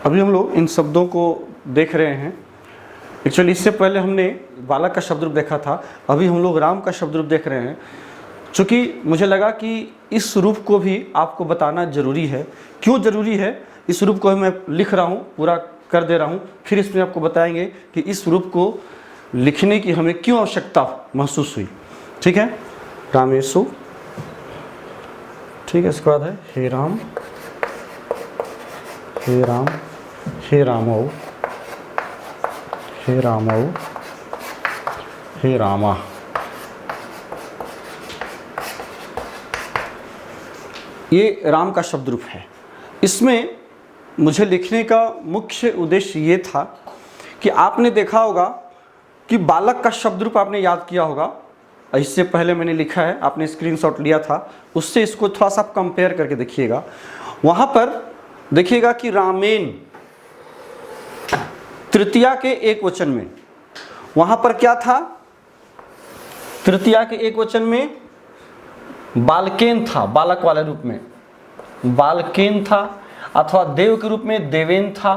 अभी हम लोग इन शब्दों को देख रहे हैं। एक्चुअली इससे पहले हमने बालक का शब्द रूप देखा था, अभी हम लोग राम का शब्द रूप देख रहे हैं। चूँकि मुझे लगा कि इस रूप को भी आपको बताना ज़रूरी है। क्यों ज़रूरी है? इस रूप को मैं लिख रहा हूँ, पूरा कर दे रहा हूँ, फिर इसमें आपको बताएंगे कि इस रूप को लिखने की हमें क्यों आवश्यकता महसूस हुई। ठीक है, रामेशु, ठीक है। इसके बाद है हे राम, हे राम, हे रामौ, हे रामौ, हे रामा। ये राम का शब्द रूप है। इसमें मुझे लिखने का मुख्य उद्देश्य ये था कि आपने देखा होगा कि बालक का शब्द रूप आपने याद किया होगा। इससे पहले मैंने लिखा है, आपने स्क्रीनशॉट लिया था, उससे इसको थोड़ा सा कंपेयर करके देखिएगा। वहाँ पर देखिएगा कि रामेन तृतीया के एक वचन में, वहाँ पर क्या था? तृतीया के एक वचन में बालकेन था, बालक वाले रूप में बालकेन था, अथवा देव के रूप में देवेन था,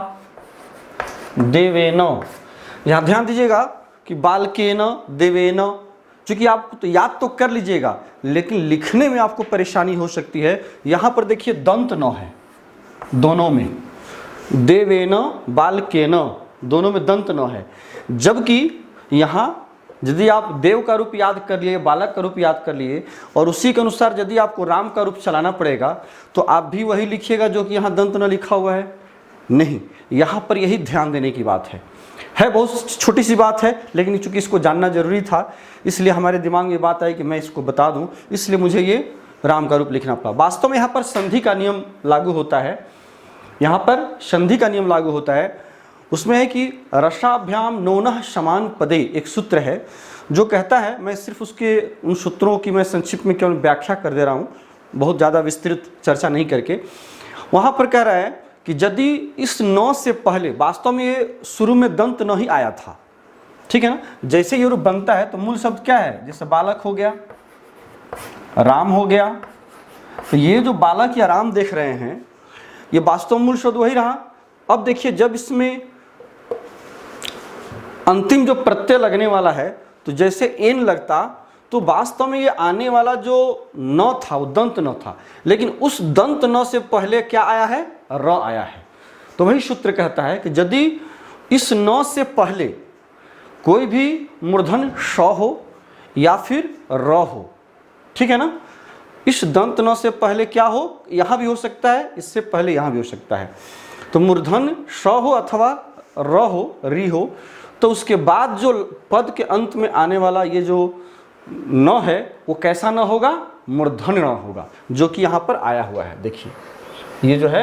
देवेन। यहाँ ध्यान दीजिएगा कि बालकेन, देवेन, चूंकि आप तो याद तो कर लीजिएगा लेकिन लिखने में आपको परेशानी हो सकती है। यहाँ पर देखिए दंत न है दोनों में, देवेन, बालकेन, दोनों में दंत न है। जबकि यहाँ यदि आप देव का रूप याद कर लिए, बालक का रूप याद कर लिए और उसी के अनुसार यदि आपको राम का रूप चलाना पड़ेगा तो आप भी वही लिखिएगा जो कि यहाँ दंत न लिखा हुआ है। नहीं, यहाँ पर यही ध्यान देने की बात है। बहुत छोटी सी बात है लेकिन चूंकि इसको जानना जरूरी था इसलिए हमारे दिमाग में बात आई कि मैं इसको बता दूं, इसलिए मुझे ये राम का रूप लिखना पड़ा। वास्तव में यहाँ पर संधि का नियम लागू होता है। यहाँ पर संधि का नियम लागू होता है। उसमें है कि रसाभ्याम नोनः समान पदे, एक सूत्र है जो कहता है, मैं सिर्फ उसके उन सूत्रों की मैं संक्षिप्त में केवल व्याख्या कर दे रहा हूँ, बहुत ज़्यादा विस्तृत चर्चा नहीं करके। वहाँ पर कह रहा है कि यदि इस नौ से पहले, वास्तव में ये शुरू में दंत न ही आया था, ठीक है ना। जैसे ये रूप बनता है तो मूल शब्द क्या है? जैसे बालक हो गया, राम हो गया, तो ये जो बालक या राम देख रहे हैं ये वास्तव मूल शब्द वही रहा। अब देखिए जब इसमें अंतिम जो प्रत्यय लगने वाला है तो जैसे एन लगता तो वास्तव में ये आने वाला जो न था वो दंत न था, लेकिन उस दंत न से पहले क्या आया है? र आया है। तो वही सूत्र कहता है कि यदि इस न से पहले कोई भी मूर्धन श हो या फिर र हो, ठीक है ना, इस दंत न से पहले क्या हो? यहाँ भी हो सकता है, इससे पहले यहाँ भी हो सकता है। तो मूर्धन श हो अथवा र हो, री हो, तो उसके बाद जो पद के अंत में आने वाला ये जो न है वो कैसा न होगा? मूर्धन न होगा, जो कि यहाँ पर आया हुआ है। देखिए ये जो है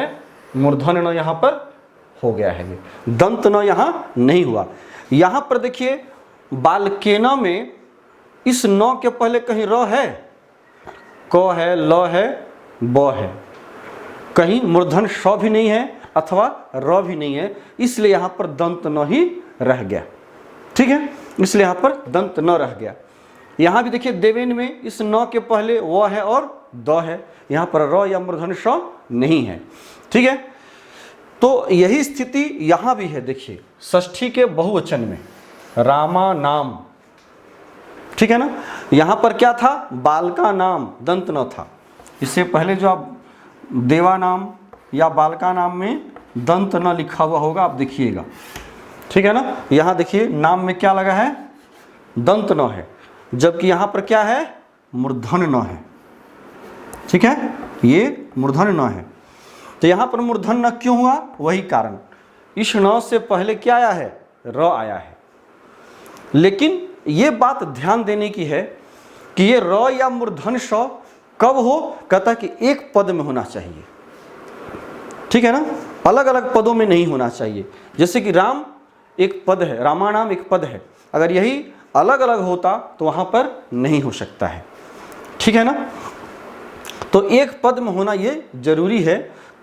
मूर्धन न यहाँ पर हो गया है, ये दंत न यहाँ नहीं हुआ। यहाँ पर देखिए बालकेना में इस न के पहले कहीं र है, क है, ल है, ब है, कहीं मूर्धन श भी नहीं है अथवा र भी नहीं है, इसलिए यहाँ पर दंत न ही रह गया। ठीक है, इसलिए यहाँ पर दंत न रह गया। यहाँ भी देखिए देवेन में इस न के पहले व है और द है, यहाँ पर र या मूर्धन श नहीं है। ठीक है, तो यही स्थिति यहाँ भी है। देखिए षष्ठी के बहुवचन में रामा नाम, ठीक है ना, यहाँ पर क्या था? बालका नाम, दंत न था। इससे पहले जो आप देवा नाम या बालका नाम में दंत न लिखा हुआ होगा, आप देखिएगा, ठीक है ना। यहाँ देखिए नाम में क्या लगा है? दंत न है, जबकि यहाँ पर क्या है? मूर्धन न है। ठीक है, ये मूर्धन न है। तो यहाँ पर मूर्धन न क्यों हुआ? वही कारण, इस न से पहले क्या आया है? र आया है। लेकिन ये बात ध्यान देने की है कि ये र या मूर्धन श कब हो? कहता कि एक पद में होना चाहिए, ठीक है ना, अलग अलग पदों में नहीं होना चाहिए। जैसे कि राम एक पद है, रामा नाम एक पद है, अगर यही अलग अलग होता तो वहां पर नहीं हो सकता है, ठीक है ना। तो एक पद में होना ये जरूरी है,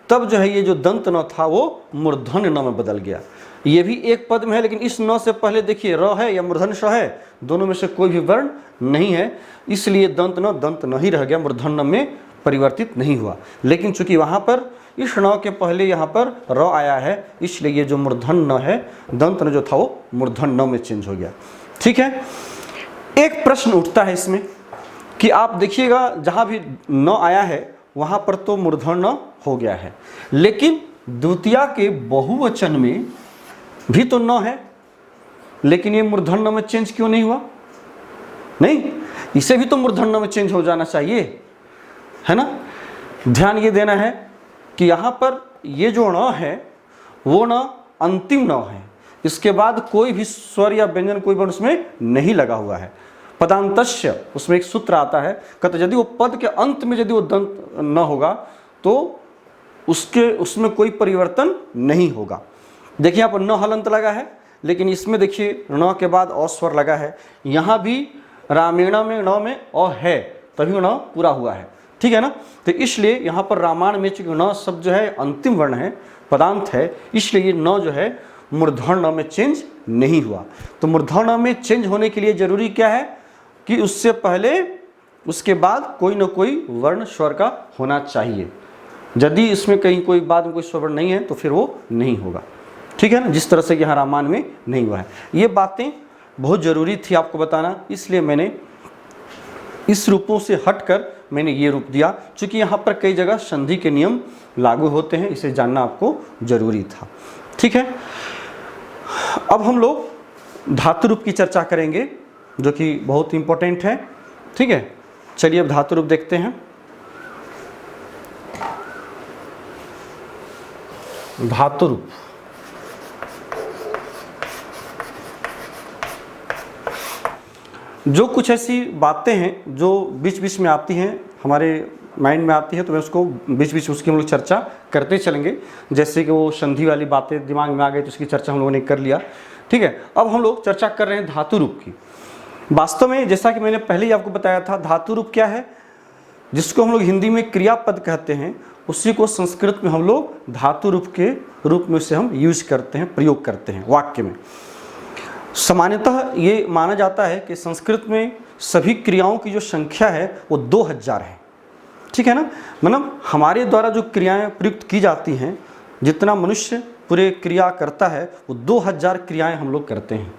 तब जो है ये जो दंत न था वो मूर्धन न में बदल गया। ये भी एक पद में है लेकिन इस न से पहले देखिए र है या मूर्धन श है, दोनों में से कोई भी वर्ण नहीं है, इसलिए दंत न ही रह गया, मूर्धन न में परिवर्तित नहीं हुआ। लेकिन चूंकि वहां पर इस न के पहले यहाँ पर र आया है, इसलिए ये जो मूर्धन न है, दंत न जो था वो मूर्धन न में चेंज हो गया। ठीक है, एक प्रश्न उठता है इसमें कि आप देखिएगा जहाँ भी न आया है वहाँ पर तो मूर्धन न हो गया है, लेकिन द्वितीया के बहुवचन में भी तो न है, लेकिन ये मूर्धन न में चेंज क्यों नहीं हुआ? नहीं, इसे भी तो मूर्धन न में चेंज हो जाना चाहिए, है ना। ध्यान ये देना है कि यहाँ पर ये जो न है वो न अंतिम न है, इसके बाद कोई भी स्वर या व्यंजन कोई वर्ण उसमें नहीं लगा हुआ है। पदांतस्य उसमें एक सूत्र आता है, कहते यदि वो पद के अंत में यदि वो दंत न होगा तो उसमें कोई परिवर्तन नहीं होगा। देखिए यहाँ पर न हलंत लगा है, लेकिन इसमें देखिए न के बाद अ स्वर लगा है। यहाँ भी रामायण में न में अ है, तभी न पूरा हुआ है। ठीक है ना, तो इसलिए यहाँ पर रामायण में चूंकि न शब्द जो है अंतिम वर्ण है, पदांत है, इसलिए ये न जो है मूर्धन न में चेंज नहीं हुआ। तो मूर्धन न में चेंज होने के लिए जरूरी क्या है कि उससे पहले उसके बाद कोई न कोई वर्ण स्वर का होना चाहिए। यदि इसमें कहीं कोई बाद में कोई स्वर नहीं है तो फिर वो नहीं होगा। ठीक है ना, जिस तरह से यहाँ रामायण में नहीं हुआ है। ये बातें बहुत ज़रूरी थी आपको बताना, इसलिए मैंने इस रूपों से हटकर मैंने ये रूप दिया, क्योंकि यहाँ पर कई जगह संधि के नियम लागू होते हैं, इसे जानना आपको जरूरी था। ठीक है, अब हम लोग धातु रूप की चर्चा करेंगे जो कि बहुत इंपॉर्टेंट है। ठीक है, चलिए अब धातु रूप देखते हैं। धातु रूप जो कुछ ऐसी बातें हैं जो बीच बीच में आती हैं, हमारे माइंड में आती है, तो मैं उसको बीच बीच उसकी हम लोग चर्चा करते चलेंगे। जैसे कि वो संधि वाली बातें दिमाग में आ गई तो उसकी चर्चा हम लोगों ने कर लिया। ठीक है, अब हम लोग चर्चा कर रहे हैं धातु रूप की। वास्तव में जैसा कि मैंने पहले ही आपको बताया था, धातु रूप क्या है, जिसको हम लोग हिंदी में क्रियापद कहते हैं, उसी को संस्कृत में हम लोग धातु रूप के रूप में उसे हम यूज करते हैं, प्रयोग करते हैं वाक्य में। सामान्यतः ये माना जाता है कि संस्कृत में सभी क्रियाओं की जो संख्या है वो 2000 है। ठीक है ना, मतलब हमारे द्वारा जो क्रियाएं प्रयुक्त की जाती हैं, जितना मनुष्य पूरे क्रिया करता है वो 2000 क्रियाएं हम लोग करते हैं।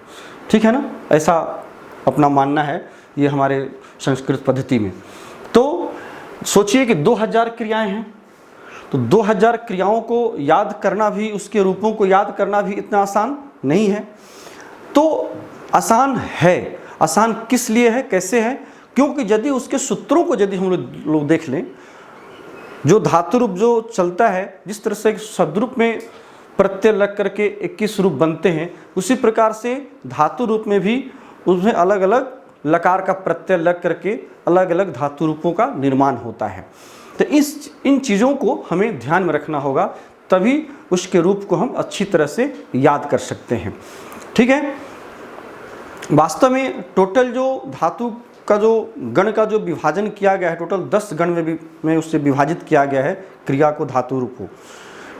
ठीक है ना, ऐसा अपना मानना है ये हमारे संस्कृत पद्धति में। तो सोचिए कि 2000 क्रियाएं हैं, तो 2000 क्रियाओं को याद करना भी, उसके रूपों को याद करना भी इतना आसान नहीं है। तो आसान है, आसान किस लिए है, कैसे है? क्योंकि यदि उसके सूत्रों को यदि हम लोग देख लें, जो धातु रूप जो चलता है, जिस तरह से सदरूप में प्रत्यय लग करके 21 रूप बनते हैं, उसी प्रकार से धातु रूप में भी उसमें अलग अलग लकार का प्रत्यय लग करके अलग अलग धातु रूपों का निर्माण होता है। तो इन चीज़ों को हमें ध्यान में रखना होगा, तभी उसके रूप को हम अच्छी तरह से याद कर सकते हैं। ठीक है, वास्तव में टोटल जो धातु का जो गण का जो विभाजन किया गया है, टोटल 10 गण में उससे विभाजित किया गया है क्रिया को, धातु रूप को।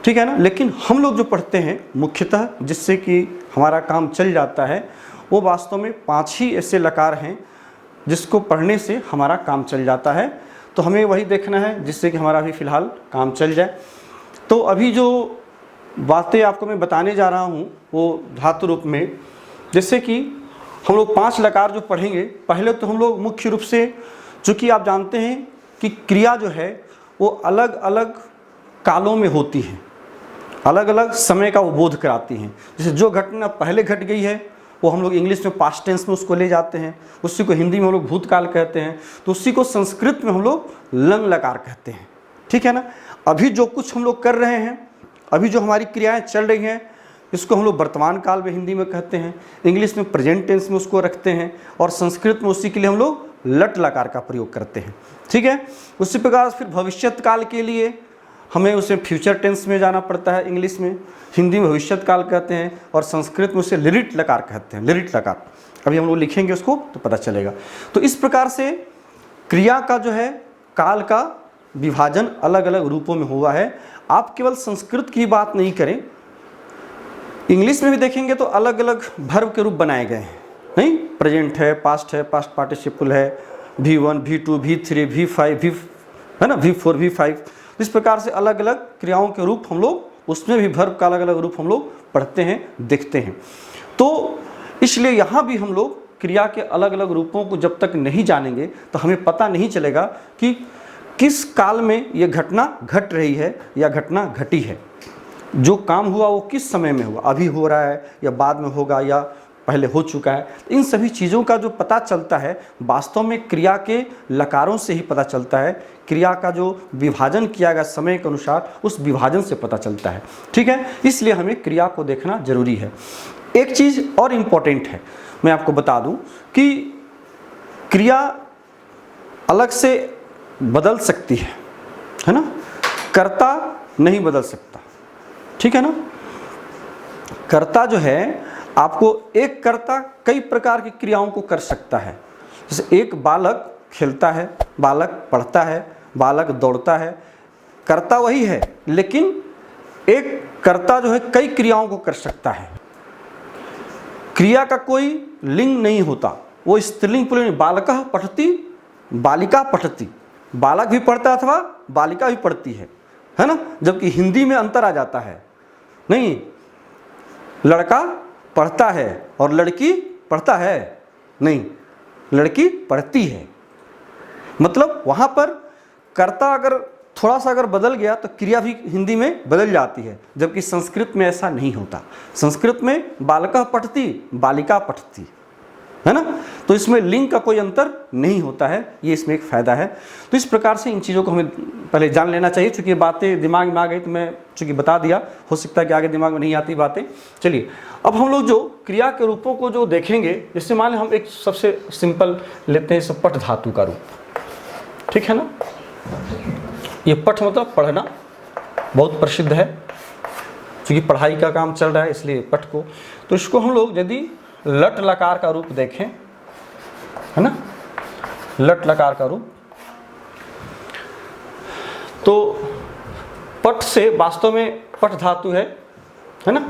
ठीक है ना, लेकिन हम लोग जो पढ़ते हैं मुख्यतः जिससे कि हमारा काम चल जाता है, वो वास्तव में 5 ही ऐसे लकार हैं जिसको पढ़ने से हमारा काम चल जाता है। तो हमें वही देखना है जिससे कि हमारा भी फिलहाल काम चल जाए। तो अभी जो बातें आपको मैं बताने जा रहा हूँ वो धातु रूप में, जैसे कि हम लोग 5 लकार जो पढ़ेंगे, पहले तो हम लोग मुख्य रूप से, चूँकि आप जानते हैं कि क्रिया जो है वो अलग अलग कालों में होती है, अलग अलग समय का वो बोध कराती हैं। जैसे जो घटना पहले घट गई है वो हम लोग इंग्लिश में पास्ट टेंस में उसको ले जाते हैं, उसी को हिंदी में हम लोग भूतकाल कहते हैं, तो उसी को संस्कृत में हम लोग लंग लकार कहते हैं। ठीक है ना, अभी जो कुछ हम लोग कर रहे हैं, अभी जो हमारी क्रियाएं चल रही हैं, इसको हम लोग वर्तमान काल में हिंदी में कहते हैं, इंग्लिश में प्रेजेंट टेंस में उसको रखते हैं, और संस्कृत में उसी के लिए हम लोग लट लकार का प्रयोग करते हैं। ठीक है, उसी प्रकार फिर भविष्यत काल के लिए हमें उसे फ्यूचर टेंस में जाना पड़ता है, इंग्लिश में, हिंदी में भविष्यत काल कहते हैं, और संस्कृत में उसे लिरिट लकार कहते हैं, लिरिट लकार। अभी हम लोग लिखेंगे उसको तो पता चलेगा। तो इस प्रकार से क्रिया का जो है काल का विभाजन अलग अलग रूपों में हुआ है। आप केवल संस्कृत की बात नहीं करें, इंग्लिश में भी देखेंगे तो अलग अलग वर्ब के रूप बनाए गए हैं, नहीं, प्रेजेंट है, पास्ट पार्टिसिपल है, V1 V2 V3 V5 है ना, V4 V5। इस प्रकार से अलग अलग क्रियाओं के रूप हम लोग, उसमें भी वर्ब का अलग अलग रूप हम लोग पढ़ते हैं, देखते हैं। तो इसलिए यहाँ भी हम लोग क्रिया के अलग अलग रूपों को जब तक नहीं जानेंगे तो हमें पता नहीं चलेगा कि किस काल में ये घटना घट रही है या घटना घटी है। जो काम हुआ वो किस समय में हुआ, अभी हो रहा है या बाद में होगा या पहले हो चुका है। इन सभी चीज़ों का जो पता चलता है वास्तव में क्रिया के लकारों से ही पता चलता है। क्रिया का जो विभाजन किया गया समय के अनुसार उस विभाजन से पता चलता है। ठीक है, इसलिए हमें क्रिया को देखना जरूरी है। एक चीज़ और इम्पोर्टेंट है, मैं आपको बता दूं कि क्रिया अलग से बदल सकती है ना, कर्ता नहीं बदल सकता। ठीक है ना, कर्ता जो है आपको एक कर्ता कई प्रकार की क्रियाओं को कर सकता है। जैसे एक बालक खेलता है, बालक पढ़ता है, बालक दौड़ता है, कर्ता वही है, लेकिन एक कर्ता जो है कई क्रियाओं को कर सकता है। क्रिया का कोई लिंग नहीं होता, वो स्त्रीलिंग पुल्लिंग, बालकः पठति, बालिका पठति, बालक भी पढ़ता है अथवा बालिका भी पढ़ती है ना। जबकि हिंदी में अंतर आ जाता है, नहीं, लड़का पढ़ता है और लड़की पढ़ता है, नहीं, लड़की पढ़ती है। मतलब वहाँ पर कर्ता अगर थोड़ा सा अगर बदल गया तो क्रिया भी हिंदी में बदल जाती है, जबकि संस्कृत में ऐसा नहीं होता। संस्कृत में बालकः पठति, बालिका पठति, है ना। तो इसमें लिंग का कोई अंतर नहीं होता है, ये इसमें एक फ़ायदा है। तो इस प्रकार से इन चीज़ों को हमें पहले जान लेना चाहिए। चूँकि बातें दिमाग में आ गई तो मैं चूँकि बता दिया, हो सकता है कि आगे दिमाग में नहीं आती बातें। चलिए अब हम लोग जो क्रिया के रूपों को जो देखेंगे, जैसे मान लें हम एक सबसे सिंपल लेते हैं सब पठ धातु का रूप, ठीक है ना। ये पठ मतलब पढ़ना, बहुत प्रसिद्ध है, क्योंकि पढ़ाई का काम चल रहा है इसलिए पठ को। तो इसको हम लोग यदि लट लकार का रूप देखें, है ना, लट लकार का रूप, तो पठ से वास्तव में पठ धातु है ना,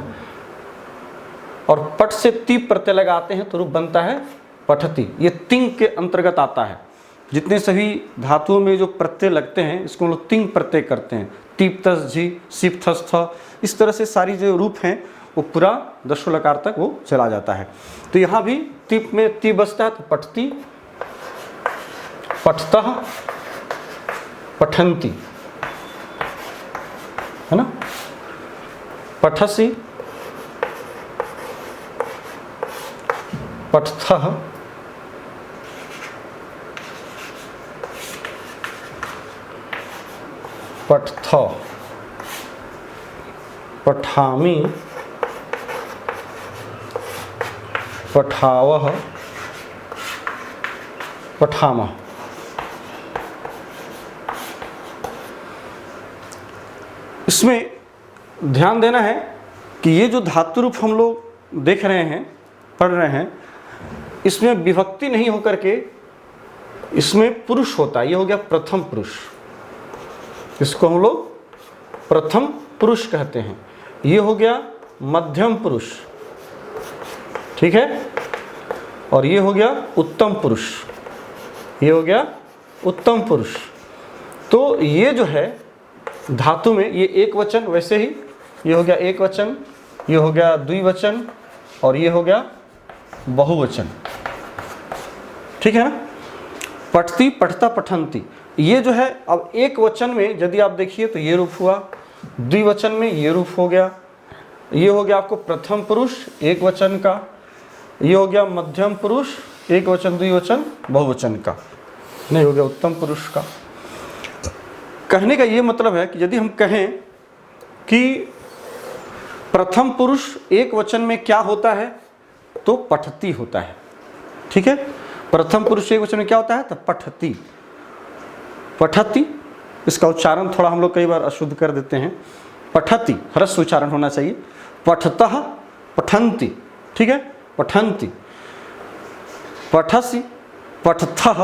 और पठ से ती प्रत्यय लगाते हैं तो रूप बनता है पठति। ये तिंग के अंतर्गत आता है। जितने सभी धातुओं में जो प्रत्यय लगते हैं इसको हम लोग तिंग प्रत्यय करते हैं। टीप तस झी, सिप थस थ, इस तरह से सारी जो रूप हैं वो पूरा दशो लकार तक वो चला जाता है। तो यहाँ भी तिप में ती बसता है तो पठती, पठतः, पठन्ति, है ना, पठसि, पठथः, पठथ, पठामि, पठावः, पठामः। इसमें ध्यान देना है कि ये जो धातु रूप हम लोग देख रहे हैं, पढ़ रहे हैं, इसमें विभक्ति नहीं होकर के इसमें पुरुष होता है। ये हो गया प्रथम पुरुष, इसको हम लोग प्रथम पुरुष कहते हैं। ये हो गया मध्यम पुरुष, ठीक है, और ये हो गया उत्तम पुरुष, ये हो गया उत्तम पुरुष। तो ये जो है धातु में ये एक वचन, वैसे ही ये हो गया एक वचन, ये हो गया द्विवचन, और ये हो गया बहुवचन, ठीक है ना। पठती, पठता, पठन्ति, ये जो है अब एक वचन में यदि आप देखिए तो ये रूप हुआ, द्विवचन में ये रूप हो गया, ये हो गया आपको प्रथम पुरुष एक वचन का, ये हो गया मध्यम पुरुष एक वचन द्विवचन बहुवचन का, नहीं हो गया उत्तम पुरुष का। कहने का ये मतलब है कि यदि हम कहें कि प्रथम पुरुष एक वचन में क्या होता है तो पठती होता है, ठीक है। प्रथम पुरुष एक वचन में क्या होता है तो पठती, पठती। इसका उच्चारण थोड़ा हम लोग कई बार अशुद्ध कर देते हैं, पठती ह्रस्व उच्चारण होना चाहिए। पठतः, पठन्ति, ठीक है, पठन्ति, पठसि, पठथः,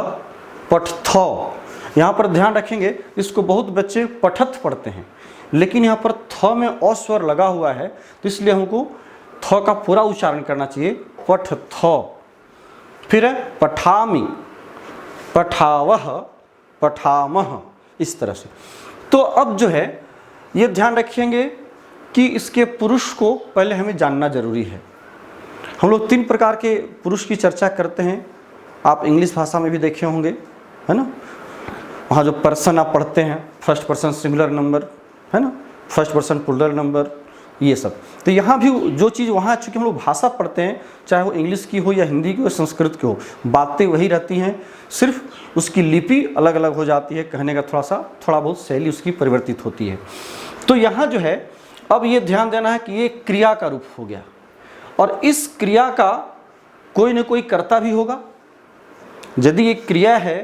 पठथौ। यहाँ पर ध्यान रखेंगे, इसको बहुत बच्चे पठत पढ़ते हैं, लेकिन यहाँ पर थ में अ स्वर लगा हुआ है, तो इसलिए हमको थ का पूरा उच्चारण करना चाहिए, पठथौ। फिर है पठामि, पठावः, पठामः, इस तरह से। तो अब जो है ये ध्यान रखेंगे कि इसके पुरुष को पहले हमें जानना जरूरी है। हम लोग 3 प्रकार के पुरुष की चर्चा करते हैं, आप इंग्लिश भाषा में भी देखे होंगे, है ना। वहाँ जो पर्सन आप पढ़ते हैं, फर्स्ट पर्सन सिंगुलर नंबर, है ना, फर्स्ट पर्सन प्लूरल नंबर, ये सब। तो यहाँ भी जो चीज़ वहाँ चूँकि हम लोग भाषा पढ़ते हैं, चाहे वो इंग्लिश की हो या हिंदी की हो, संस्कृत की हो, बातें वही रहती हैं, सिर्फ उसकी लिपि अलग अलग हो जाती है, कहने का थोड़ा बहुत शैली उसकी परिवर्तित होती है। तो यहाँ जो है अब ये ध्यान देना है कि ये क्रिया का रूप हो गया, और इस क्रिया का कोई न कोई कर्ता भी होगा। यदि ये क्रिया है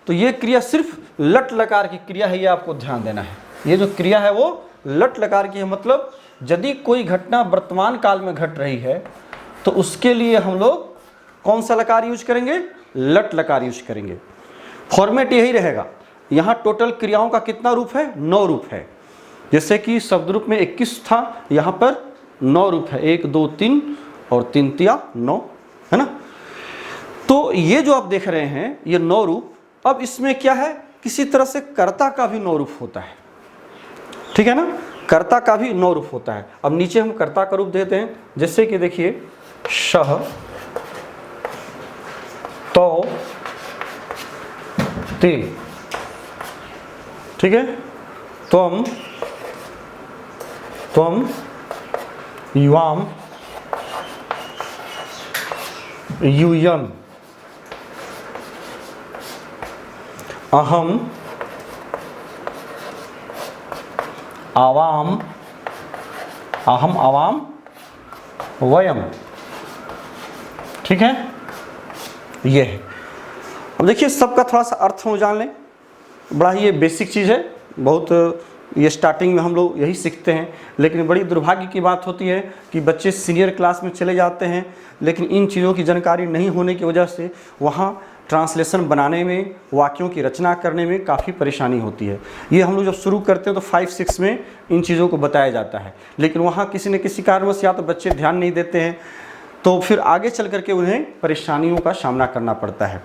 तो ये क्रिया सिर्फ लट लकार की क्रिया है, ये आपको ध्यान देना है। ये जो क्रिया है वो लट लकार की है, मतलब यदि कोई घटना वर्तमान काल में घट रही है तो उसके लिए हम लोग कौन सा लकार यूज करेंगे? लट लकार यूज करेंगे। फॉर्मेट यही रहेगा। यहाँ टोटल क्रियाओं का कितना रूप है? 9 रूप है। जैसे कि शब्द रूप में 21 था, यहाँ पर 9 रूप है, 1 2 3 और 3 तिया 9, है ना। तो ये जो आप देख रहे हैं ये 9 रूप, अब इसमें क्या है, किसी तरह से कर्ता का भी 9 रूप होता है, ठीक है ना, कर्ता का भी 9 रूप होता है। अब नीचे हम कर्ता का रूप देते हैं, जैसे कि देखिए शह, तो, ते, ठीक है, त्वम, त्वम, युवाम, यूयम, अहम, आवाम, अहम, आवाम, वयम, ठीक है, ये है। अब देखिए सबका थोड़ा सा अर्थ हम जान लें, बड़ा ही ये बेसिक चीज़ है, बहुत ये स्टार्टिंग में हम लोग यही सीखते हैं, लेकिन बड़ी दुर्भाग्य की बात होती है कि बच्चे सीनियर क्लास में चले जाते हैं, लेकिन इन चीज़ों की जानकारी नहीं होने की वजह से वहाँ ट्रांसलेशन बनाने में, वाक्यों की रचना करने में काफ़ी परेशानी होती है। ये हम लोग जब शुरू करते हैं तो 5-6 में इन चीज़ों को बताया जाता है, लेकिन वहाँ किसी न किसी कारणवश या तो बच्चे ध्यान नहीं देते हैं, तो फिर आगे चल करके उन्हें परेशानियों का सामना करना पड़ता है,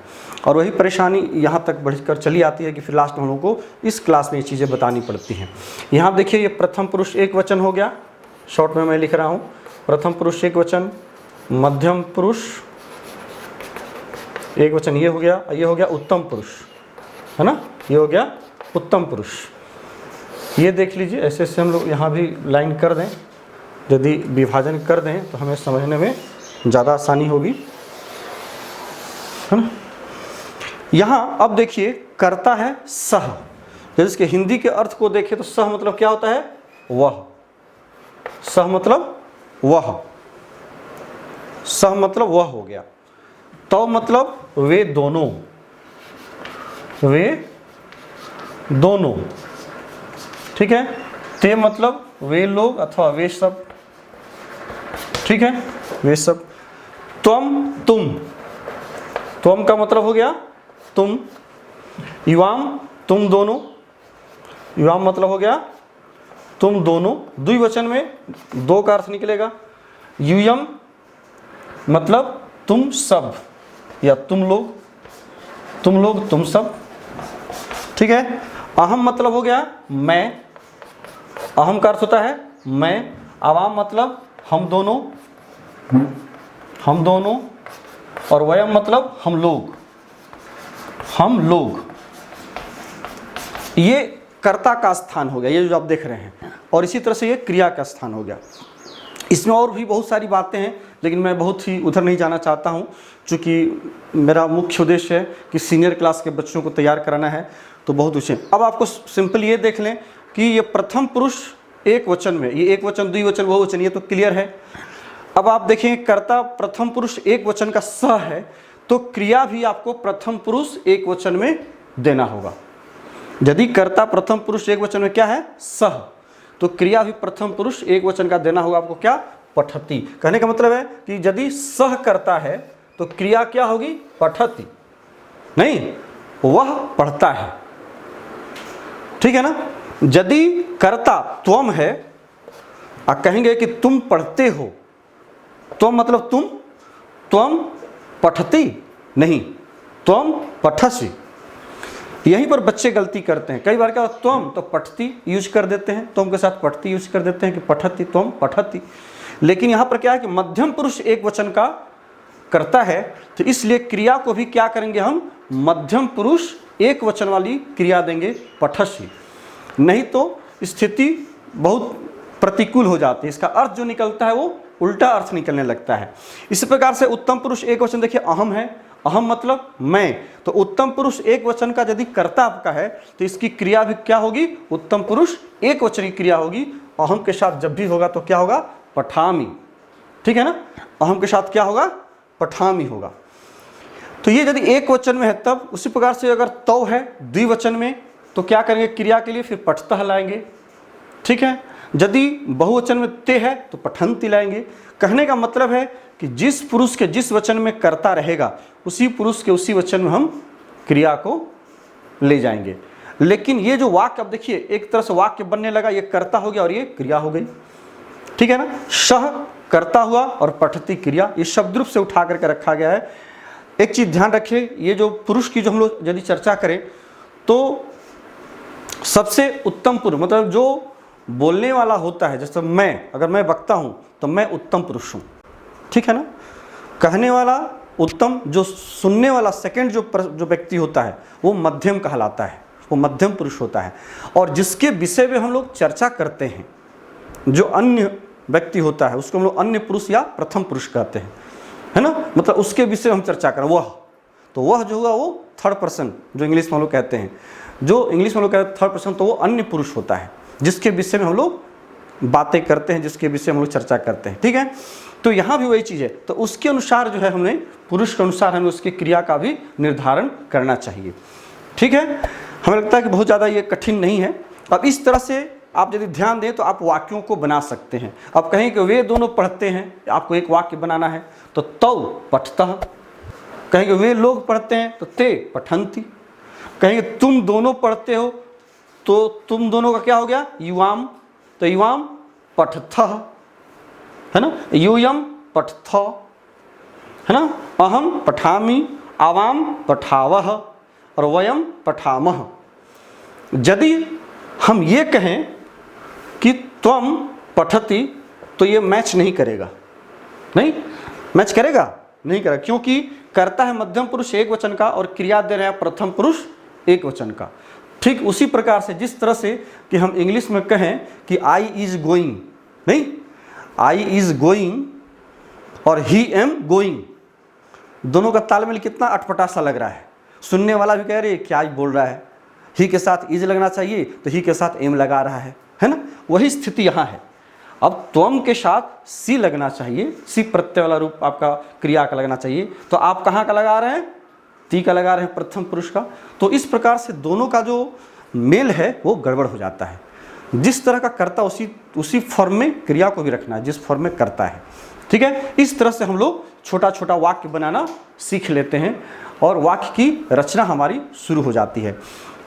और वही परेशानी यहाँ तक बढ़कर चली आती है कि फिर लास्ट में हम लोग को इस क्लास में ये चीज़ें बतानी पड़ती हैं। यहाँ देखिए ये प्रथम पुरुष एक वचन हो गया, शॉर्ट में मैं लिख रहा हूँ, प्रथम पुरुष एक वचन, मध्यम पुरुष एक वचन, ये हो गया उत्तम पुरुष, है ना, ये हो गया उत्तम पुरुष। ये देख लीजिए, ऐसे ऐसे हम लोग यहाँ भी लाइन कर दें, यदि विभाजन कर दें तो हमें समझने में ज़्यादा आसानी होगी, है ना। यहाँ अब देखिए कर्ता है सह, जैसे इसके हिंदी के अर्थ को देखें तो सह मतलब क्या होता है? वह। सह मतलब वह, सह मतलब वह हो गया। तो मतलब वे दोनों, वे दोनों, ठीक है। ते मतलब वे लोग अथवा वे सब, ठीक है, वे सब। त्वम तुम, त्वम का मतलब हो गया तुम। युवाम तुम दोनों, युवाम मतलब हो गया तुम दोनों, द्विवचन में 2 का अर्थ निकलेगा। यूयम मतलब तुम सब या तुम लोग, तुम सब, ठीक है। अहम मतलब हो गया मैं, अहम का अर्थ होता है मैं। आवाम मतलब हम दोनों, हम दोनों, और वयम मतलब हम लोग, हम लोग। ये कर्ता का स्थान हो गया, ये जो आप देख रहे हैं, और इसी तरह से ये क्रिया का स्थान हो गया। इसमें और भी बहुत सारी बातें हैं, लेकिन मैं बहुत ही उधर नहीं जाना चाहता हूँ, क्योंकि मेरा मुख्य उद्देश्य है कि सीनियर क्लास के बच्चों को तैयार कराना है, तो बहुत उसे। अब आपको सिंपल ये देख लें कि ये प्रथम पुरुष एक वचन में, ये एक वचन, द्विवचन, बहुवचन, ये तो क्लियर है। अब आप देखें कर्ता प्रथम पुरुष एक वचन का स है, तो क्रिया भी आपको प्रथम पुरुष एक वचन में देना होगा। यदि कर्ता प्रथम पुरुष एक वचन में क्या है? सह, तो क्रिया भी प्रथम पुरुष एक वचन का देना होगा आपको, क्या? पठती। कहने का मतलब है कि यदि सह करता है तो क्रिया क्या होगी? पठती, नहीं वह पढ़ता है, ठीक है ना। यदि कर्ता त्वम है, आप कहेंगे कि तुम पढ़ते हो, त्वम मतलब तुम, त्वम पठती नहीं, त्वम पठसी। यहीं पर बच्चे गलती करते हैं। कई बार क्या होता है, त्वम तो पठती यूज कर देते हैं, त्वम के साथ पठती यूज कर देते हैं कि पठती, त्वम पठती। लेकिन यहाँ पर क्या है कि मध्यम पुरुष एक वचन का करता है, तो इसलिए क्रिया को भी क्या करेंगे हम, मध्यम पुरुष एक वचन वाली क्रिया देंगे, पठसी। नहीं तो स्थिति बहुत प्रतिकूल हो जाती है, इसका अर्थ जो निकलता है वो उल्टा अर्थ निकलने लगता है। इसी प्रकार से उत्तम पुरुष एक वचन देखिए अहम है, अहम मतलब मैं, तो उत्तम पुरुष एक वचन का यदि कर्ता आपका है तो इसकी क्रिया भी क्या होगी, उत्तम पुरुष एक वचन की क्रिया होगी। अहम के साथ जब भी होगा तो क्या होगा, पठामी, ठीक है ना, अहम के साथ क्या होगा, पठामी होगा। तो ये यदि एक वचन में है तब, उसी प्रकार से अगर तौ है द्विवचन में तो क्या करेंगे क्रिया के लिए, फिर पठतः लाएंगे, ठीक है। यदि बहुवचन में ते है तो पठंती लाएंगे। कहने का मतलब है कि जिस पुरुष के जिस वचन में कर्ता रहेगा उसी पुरुष के उसी वचन में हम क्रिया को ले जाएंगे। लेकिन ये जो वाक्य, अब देखिए एक तरह से वाक्य बनने लगा, ये कर्ता हो गया और ये क्रिया हो गई, ठीक है ना। सह कर्ता हुआ और पठती क्रिया, ये शब्द रूप से उठा करके रखा गया है। एक चीज ध्यान रखिए, ये जो पुरुष की जो हम लोग यदि चर्चा करें तो सबसे उत्तम पुरुष मतलब जो बोलने वाला होता है, जैसे मैं, अगर मैं वक्ता हूं तो मैं उत्तम पुरुष हूं, ठीक है ना। कहने वाला उत्तम, जो सुनने वाला सेकंड जो व्यक्ति होता है वो मध्यम कहलाता है, वो मध्यम पुरुष होता है। और जिसके विषय में हम लोग चर्चा करते हैं, जो अन्य व्यक्ति होता है उसको हम लोग अन्य पुरुष या प्रथम पुरुष कहते हैं, है ना। मतलब उसके विषय में हम चर्चा करें, वह, तो वह जो हुआ वो थर्ड पर्सन, जो इंग्लिश में हम लोग कहते हैं, जो इंग्लिश में लोग कहते हैं थर्ड पर्सन, तो वो अन्य पुरुष होता है जिसके विषय में हम लोग बातें करते हैं, जिसके विषय में हम लोग चर्चा करते हैं, ठीक है। तो यहाँ भी वही चीज़ है, तो उसके अनुसार जो है हमने पुरुष के अनुसार हमें उसकी क्रिया का भी निर्धारण करना चाहिए, ठीक है। हमें लगता है कि बहुत ज़्यादा ये कठिन नहीं है। अब इस तरह से आप यदि ध्यान दें तो आप वाक्यों को बना सकते हैं। अब कहें कि वे दोनों पढ़ते हैं, आपको एक वाक्य बनाना है तो तौ पठतः, कहेंगे वे लोग पढ़ते हैं तो ते पठंती, कहेंगे तुम दोनों पढ़ते हो तो तुम दोनों का क्या हो गया, युवाम, तो युवाम पठथः, है ना, यूयम पठथ, है ना, अहम पठामि, आवाम पठावः और वयम पठामः। यदि हम ये कहें कि त्वम पठति तो ये मैच नहीं करेगा, नहीं मैच करेगा, नहीं करेगा, क्योंकि करता है मध्यम पुरुष एक वचन का और क्रिया दे रहे हैं प्रथम पुरुष एक वचन का। ठीक उसी प्रकार से जिस तरह से कि हम इंग्लिश में कहें कि आई इज गोइंग, नहीं, आई इज गोइंग और ही एम गोइंग, दोनों का तालमेल कितना अटपटा सा लग रहा है। सुनने वाला भी कह रहे क्या बोल रहा है, ही के साथ इज लगना चाहिए तो ही के साथ एम लगा रहा है ना। वही स्थिति यहाँ है। अब त्वम के साथ सी लगना चाहिए, सी प्रत्यय वाला रूप आपका क्रिया का लगना चाहिए, तो आप कहाँ का लगा रहे हैं, ती का लगा रहे हैं, प्रथम पुरुष का। तो इस प्रकार से दोनों का जो मेल है वो गड़बड़ हो जाता है। जिस तरह का करता उसी फॉर्म में क्रिया को भी रखना है जिस फॉर्म में करता है, ठीक है। इस तरह से हम लोग छोटा छोटा वाक्य बनाना सीख लेते हैं और वाक्य की रचना हमारी शुरू हो जाती है।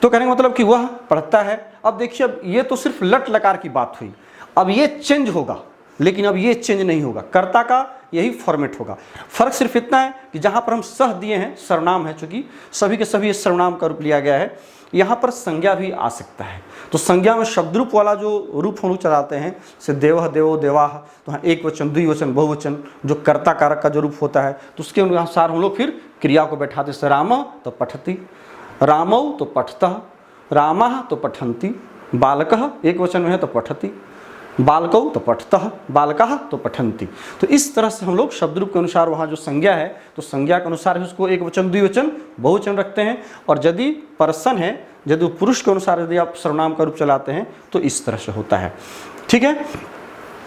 तो कहने का मतलब कि वह पढ़ता है। अब देखिए, अब ये तो सिर्फ लट लकार की बात हुई, अब ये चेंज होगा, लेकिन अब ये चेंज नहीं होगा, कर्ता का यही फॉर्मेट होगा। फर्क सिर्फ इतना है कि जहाँ पर हम सह दिए हैं, सर्वनाम है, चूंकि सभी के सभी सर्वनाम का रूप लिया गया है, यहाँ पर संज्ञा भी आ सकता है। तो संज्ञा में शब्द रूप वाला जो रूप हम लोग चलाते हैं, जैसे देवः देवो देवाः, तो हाँ एक वचन, द्विवचन, बहुवचन, जो कर्ता कारक का जो रूप होता है, तो उसके अनुसार हम लोग फिर क्रिया को बैठाते। जैसे रामः तो पठति, रामौ तो पठतः, रामाः तो पठन्ति, बालकः एक वचन में है तो पठति, बालकौ तो पठतः, बालकाः तो पठन्ति। तो इस तरह से हम लोग शब्द रूप के अनुसार वहाँ जो संज्ञा है तो संज्ञा के अनुसार उसको एक वचन, द्विवचन, बहुवचन रखते हैं। और यदि पर्सन है, यदि पुरुष के अनुसार यदि आप सर्वनाम का रूप चलाते हैं तो इस तरह से होता है, ठीक है।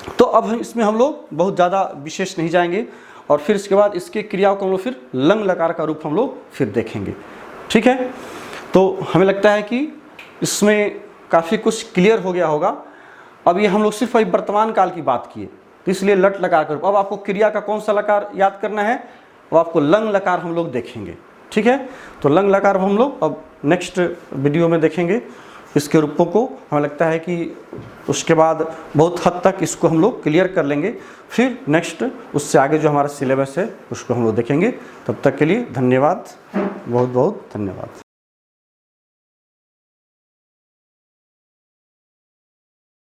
तो अब इसमें हम लोग बहुत ज़्यादा विशेष नहीं जाएंगे और फिर इसके बाद इसके क्रियाओं को हम लोग फिर लंग लकार का रूप हम लोग फिर देखेंगे, ठीक है। तो हमें लगता है कि इसमें काफ़ी कुछ क्लियर हो गया होगा। अब ये हम लोग सिर्फ अभी वर्तमान काल की बात किए, तो इसलिए लट लकार का रूप। अब आपको क्रिया का कौन सा लकार याद करना है, अब आपको लंग लकार हम लोग देखेंगे, ठीक है। तो लंग लकार हम लोग अब नेक्स्ट वीडियो में देखेंगे इसके रूपों को। हमें लगता है कि उसके बाद बहुत हद तक इसको हम लोग क्लियर कर लेंगे। फिर नेक्स्ट उससे आगे जो हमारा सिलेबस है उसको हम लोग देखेंगे। तब तक के लिए धन्यवाद, बहुत बहुत धन्यवाद।